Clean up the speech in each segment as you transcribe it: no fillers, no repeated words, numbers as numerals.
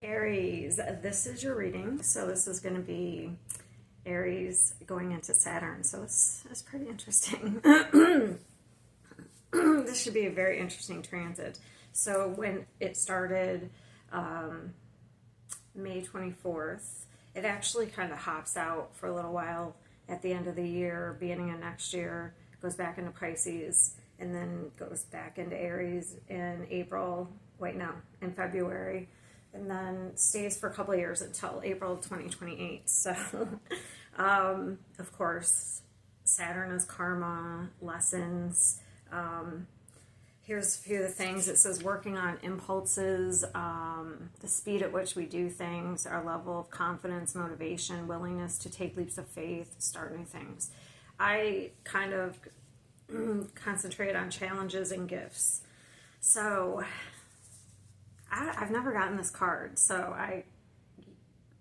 Aries, this is your reading. So this is going to be Aries going into Saturn. So it's pretty interesting. This should be a very interesting transit. So when it started May 24th, it actually kind of hops out for a little while at the end of the year, beginning of next year, goes back into Pisces, and then goes back into Aries in April, in February, and then stays for a couple of years until April of 2028. So, of course, Saturn is karma, lessons. Here's a few of the things. It says working on impulses, the speed at which we do things, our level of confidence, motivation, willingness to take leaps of faith, start new things. I kind of concentrate on challenges and gifts. So I've never gotten this card, so I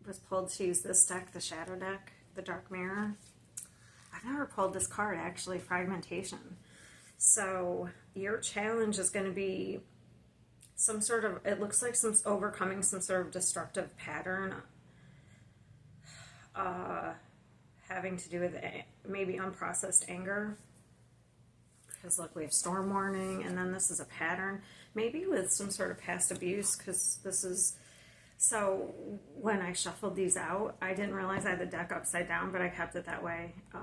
was pulled to use this deck, the Shadow deck, the Dark Mirror. I've never pulled this card, actually, Fragmentation. So your challenge is going to be some sort of, it looks like some overcoming some sort of destructive pattern, having to do with maybe unprocessed anger. Because look, we have storm warning, and then this is a pattern, maybe with some sort of past abuse, because this is, so when I shuffled these out, I didn't realize I had the deck upside down, but I kept it that way, at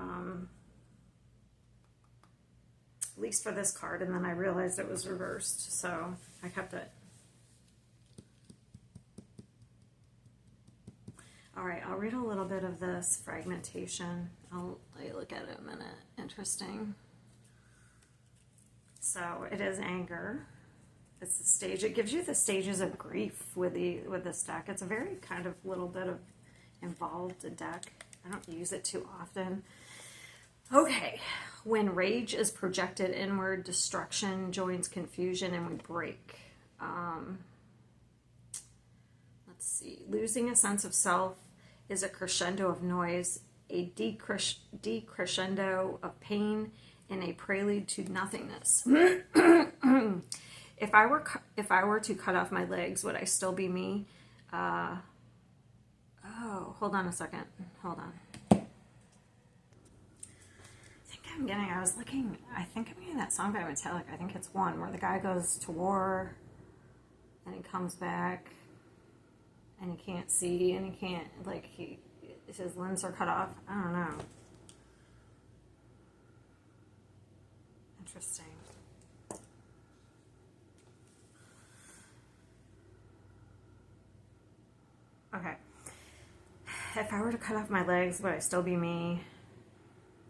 least for this card, and then I realized it was reversed, so I kept it. All right, I'll read a little bit of this fragmentation. I'll let you look at it a minute. Interesting. So it is anger. It's the stage. It gives you the stages of grief with this deck. It's a very kind of little bit of involved deck. I don't use it too often. Okay, when rage is projected inward, destruction joins confusion, and we break. Let's see. Losing a sense of self is a crescendo of noise, a decrescendo of pain, and a prelude to nothingness. If I were to cut off my legs, would I still be me? Oh, hold on a second. Hold on. I think I'm getting that song by Metallica. I think it's one where the guy goes to war and he comes back and he can't see and he can't, like, his limbs are cut off. I don't know. Interesting. Okay. If I were to cut off my legs, would I still be me?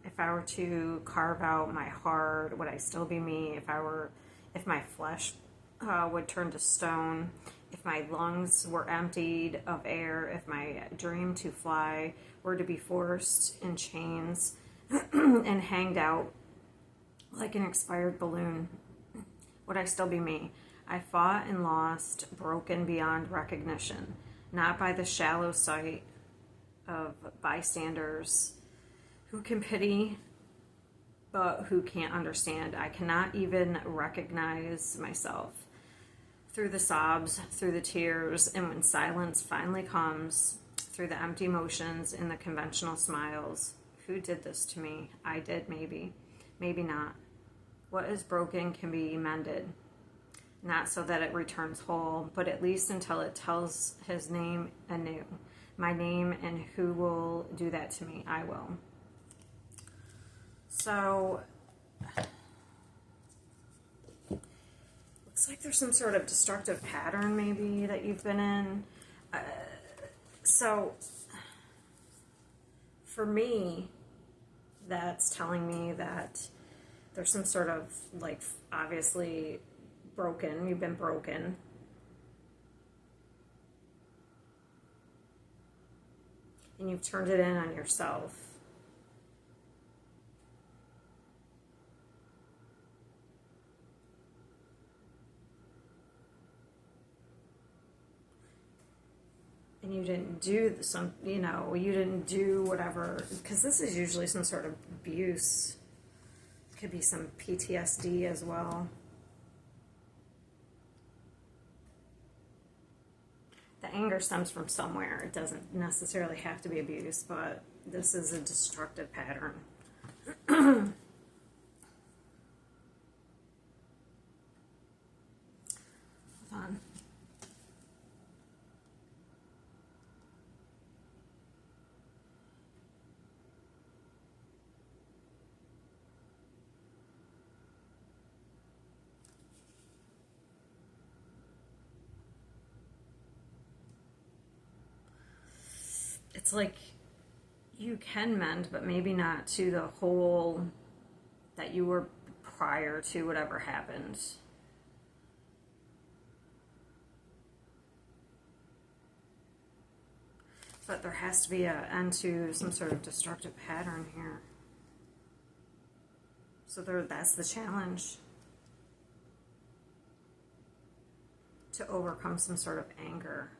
If I were to carve out my heart, would I still be me? If my flesh would turn to stone, if my lungs were emptied of air, if my dream to fly were to be forced in chains and hanged out like an expired balloon, would I still be me? I fought and lost, broken beyond recognition, not by the shallow sight of bystanders who can pity, but who can't understand. I cannot even recognize myself. Through the sobs, through the tears, and when silence finally comes, through the empty motions and the conventional smiles. Who did this to me? I did, maybe. Maybe not. What is broken can be mended. Not so that it returns whole, but at least until it tells his name anew. My name, and who will do that to me? I will. So, looks like there's some sort of destructive pattern maybe that you've been in. So, for me, that's telling me that there's some sort of, like, obviously broken. You've been broken. And you've turned it in on yourself. And you didn't do you didn't do whatever, because this is usually some sort of abuse. It could be some PTSD as well. The anger stems from somewhere. It doesn't necessarily have to be abuse, but this is a destructive pattern. Hold on. It's like you can mend, but maybe not to the whole that you were prior to whatever happened. But there has to be an end to some sort of destructive pattern here. So that's the challenge. To overcome some sort of anger.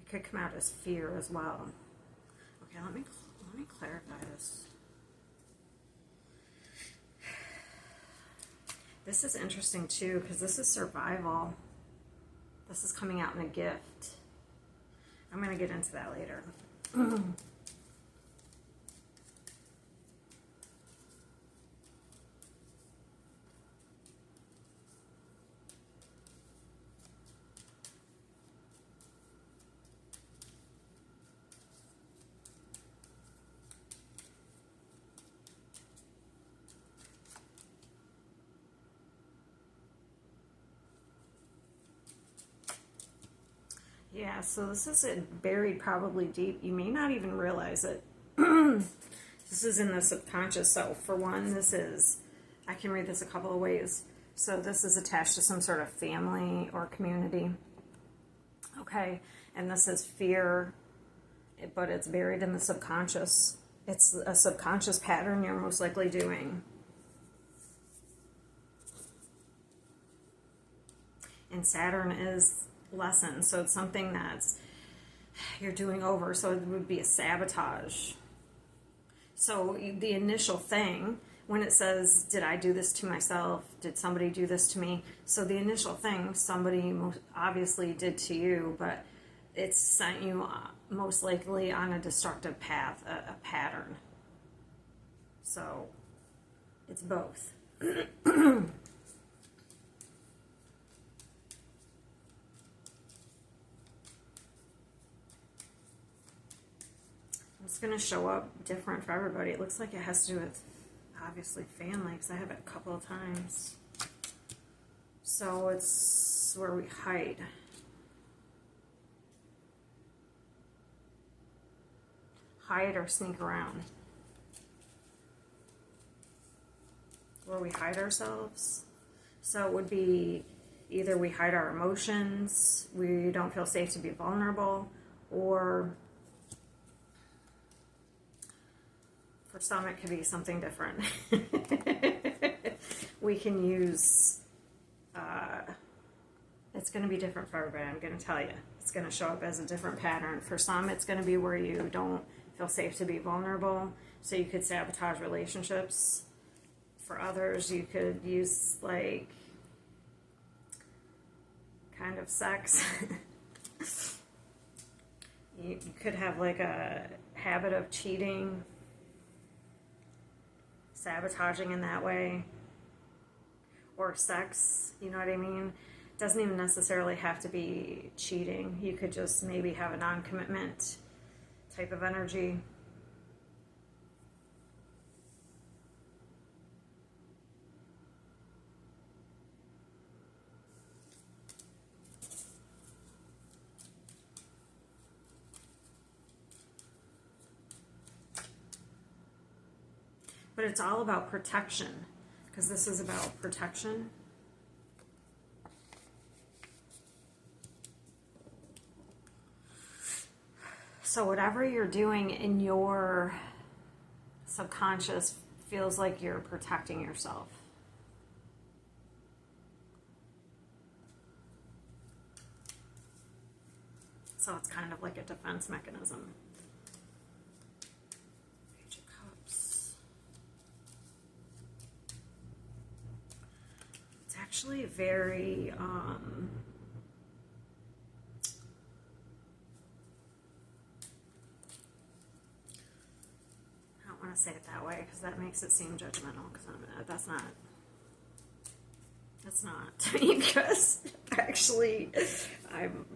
It could come out as fear as well. Okay, let me clarify this. This is interesting too, because this is survival. This is coming out in a gift. I'm going to get into that later. Yeah, so this is buried probably deep. You may not even realize it. This is in the subconscious. So for one, I can read this a couple of ways. So this is attached to some sort of family or community. Okay, and this is fear, but it's buried in the subconscious. It's a subconscious pattern you're most likely doing. And Saturn is lesson, so it's something that's you're doing over, so it would be a sabotage. So the initial thing, when it says, did I do this to myself, did somebody do this to me, so the initial thing somebody most obviously did to you, but it's sent you most likely on a destructive path, a pattern. So it's both. It's going to show up different for everybody. It looks like it has to do with, obviously, family, because I have it a couple of times. So it's where we hide. Hide or sneak around. Where we hide ourselves. So it would be either we hide our emotions, we don't feel safe to be vulnerable, or for some, it could be something different. We can use, it's going to be different for everybody, I'm going to tell you. It's going to show up as a different pattern. For some, it's going to be where you don't feel safe to be vulnerable, so you could sabotage relationships. For others, you could use, like, kind of sex. You could have, like, a habit of cheating, sabotaging in that way, or sex, you know what I mean? Doesn't even necessarily have to be cheating. You could just maybe have a non-commitment type of energy. But it's all about protection, because this is about protection. So whatever you're doing in your subconscious feels like you're protecting yourself. So it's kind of like a defense mechanism. Page of Cups. It's actually very, say it that way because that makes it seem judgmental. Because that's not. That's not because actually I'm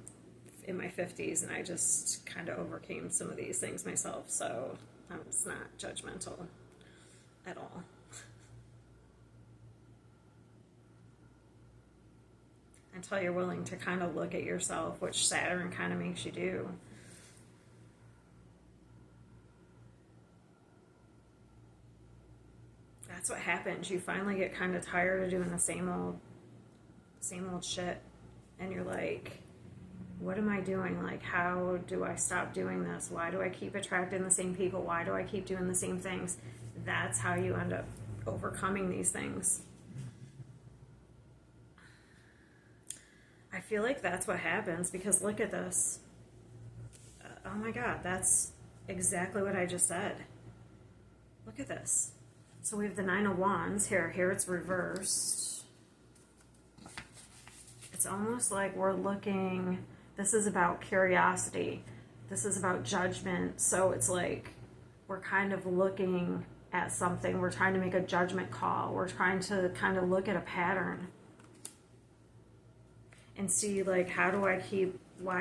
in my 50s and I just kind of overcame some of these things myself. So it's not judgmental at all. Until you're willing to kind of look at yourself, which Saturn kind of makes you do. That's what happens. You finally get kind of tired of doing the same old shit. And you're like, what am I doing? Like, how do I stop doing this? Why do I keep attracting the same people? Why do I keep doing the same things? That's how you end up overcoming these things. I feel like that's what happens because look at this. Oh my God, that's exactly what I just said. Look at this. So we have the Nine of Wands here. Here it's reversed. It's almost like we're looking, this is about curiosity. This is about judgment. So it's like we're kind of looking at something. We're trying to make a judgment call. We're trying to kind of look at a pattern and see, like, why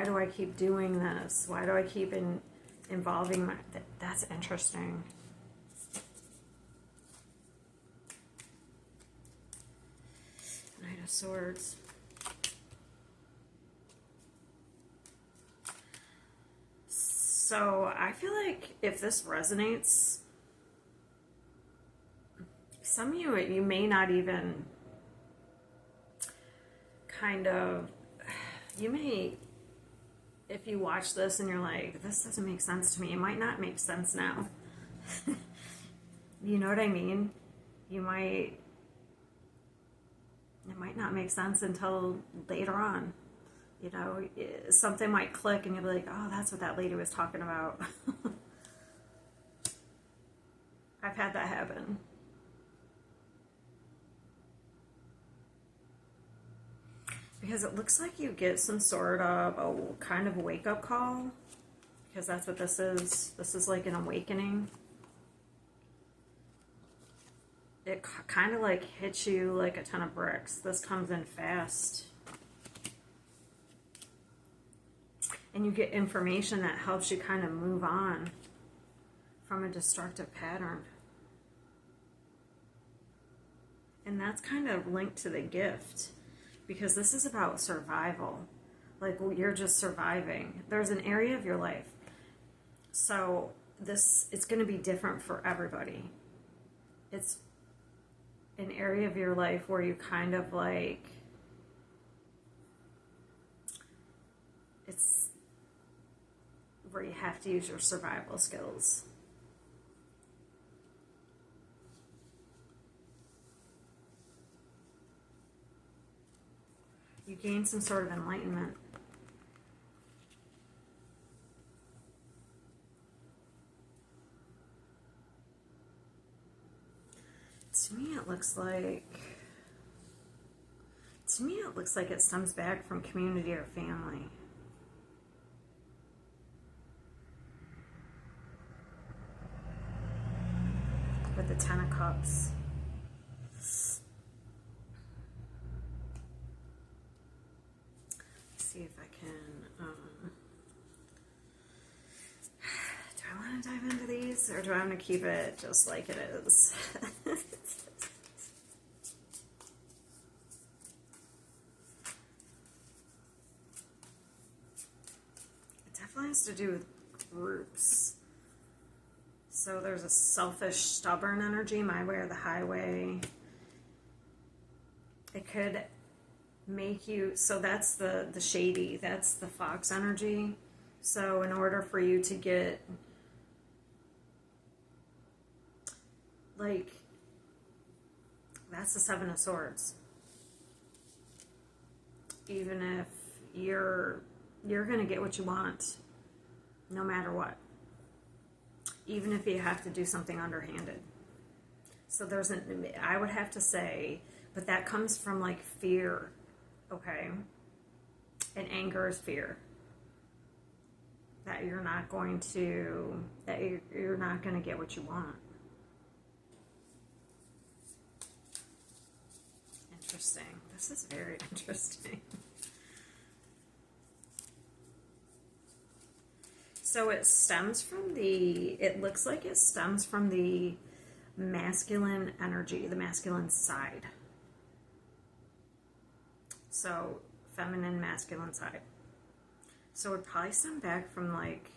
do I keep doing this? Why do I keep involving that's interesting. Knight of Swords. So I feel like if this resonates, some of you may not even kind of, you may, if you watch this and you're like, this doesn't make sense to me, it might not make sense now. You know what I mean? It might not make sense until later on. You know, something might click and you'll be like, oh, that's what that lady was talking about. I've had that happen. Because it looks like you get some sort of a kind of wake-up call. Because that's what this is. This is like an awakening. It kind of like hits you like a ton of bricks. This comes in fast. And you get information that helps you kind of move on from a destructive pattern. And that's kind of linked to the gift. Because this is about survival. Like, you're just surviving. There's an area of your life. So it's going to be different for everybody. It's an area of your life where you kind of like, it's where you have to use your survival skills. You gain some sort of enlightenment. To me, it looks like it stems back from community or family. With the Ten of Cups. See if I can, do I want to dive into these or do I want to keep it just like it is? It definitely has to do with groups. So there's a selfish, stubborn energy, my way or the highway. It could make you, so that's the shady, that's the fox energy. So in order for you to get, like, that's the Seven of Swords. Even if you're going to get what you want, no matter what. Even if you have to do something underhanded. So I would have to say, but that comes from like fear. Okay, and anger is fear that you're not going to get what you want. interesting. This is very interesting. So it stems from it looks like it stems from the masculine energy, the masculine side. So feminine, masculine side. So it would probably stem back from like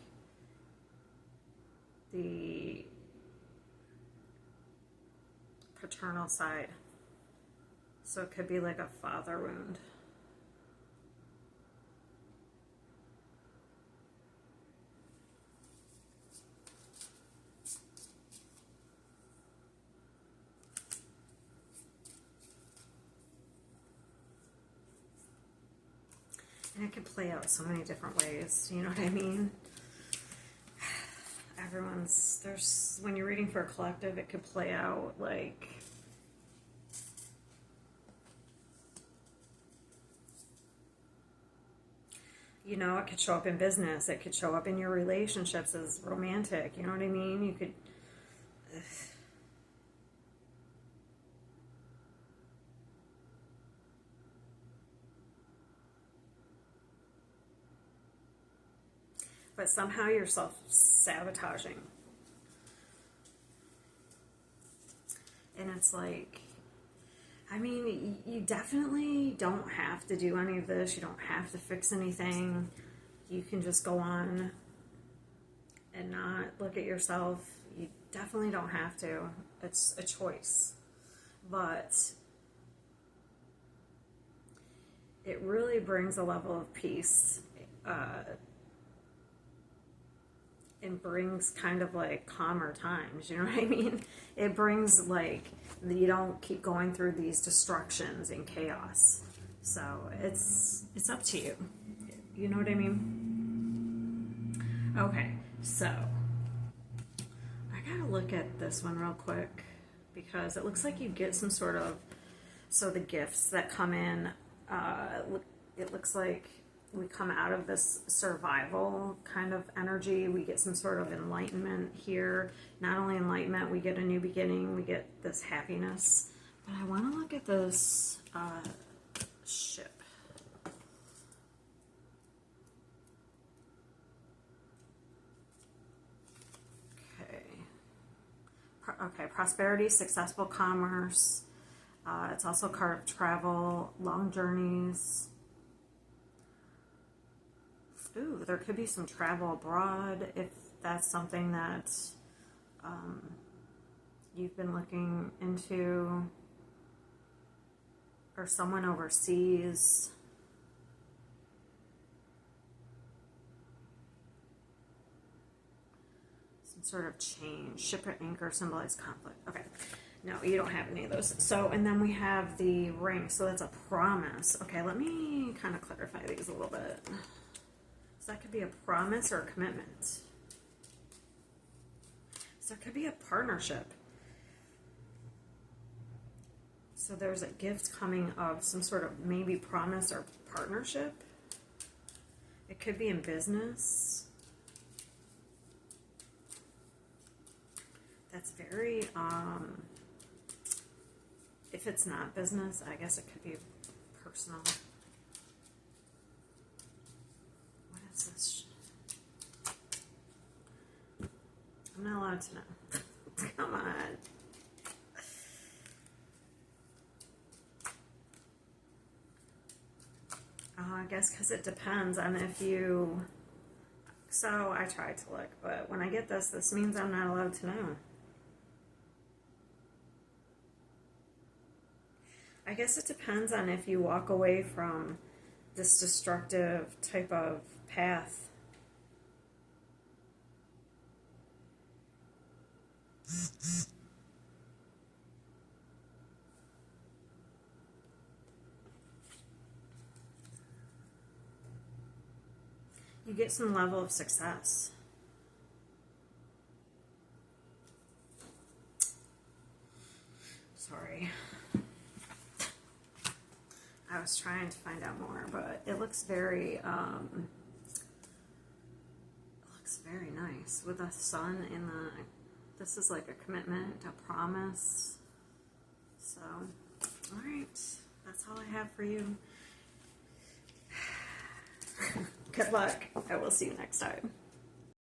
the paternal side. So it could be like a father wound. And it could play out so many different ways, you know what I mean? When you're reading for a collective, it could play out like, you know, it could show up in business, it could show up in your relationships as romantic, you know what I mean? You could, but somehow you're self-sabotaging. And it's like, I mean, you definitely don't have to do any of this. You don't have to fix anything. You can just go on and not look at yourself. You definitely don't have to. It's a choice. But it really brings a level of peace. And brings kind of like calmer times, you know what I mean? It brings like, you don't keep going through these destructions and chaos. So it's up to you. You know what I mean? Okay, so I gotta look at this one real quick because it looks like you get some sort of, so the gifts that come in, it looks like we come out of this survival kind of energy. We get some sort of enlightenment here. Not only enlightenment, we get a new beginning. We get this happiness. But I want to look at this ship. Okay, prosperity, successful commerce. It's also a card of travel, long journeys. Ooh, there could be some travel abroad if that's something that you've been looking into, or someone overseas. Some sort of change. Ship at anchor symbolize conflict. Okay. No, you don't have any of those. So, and then we have the ring. So that's a promise. Okay, let me kind of clarify these a little bit. So that could be a promise or a commitment. So there could be a partnership. So there's a gift coming of some sort of maybe promise or partnership. It could be in business. That's very, if it's not business, I guess it could be personal. What is this? I'm not allowed to know. Come on. I guess because it depends on if you... So I tried to look, but when I get this, this means I'm not allowed to know. I guess it depends on if you walk away from this destructive type of path. You get some level of success. Sorry. I was trying to find out more, but it looks very, nice with the sun in the, this is like a commitment, a promise. So, all right, that's all I have for you. Good luck. I will see you next time.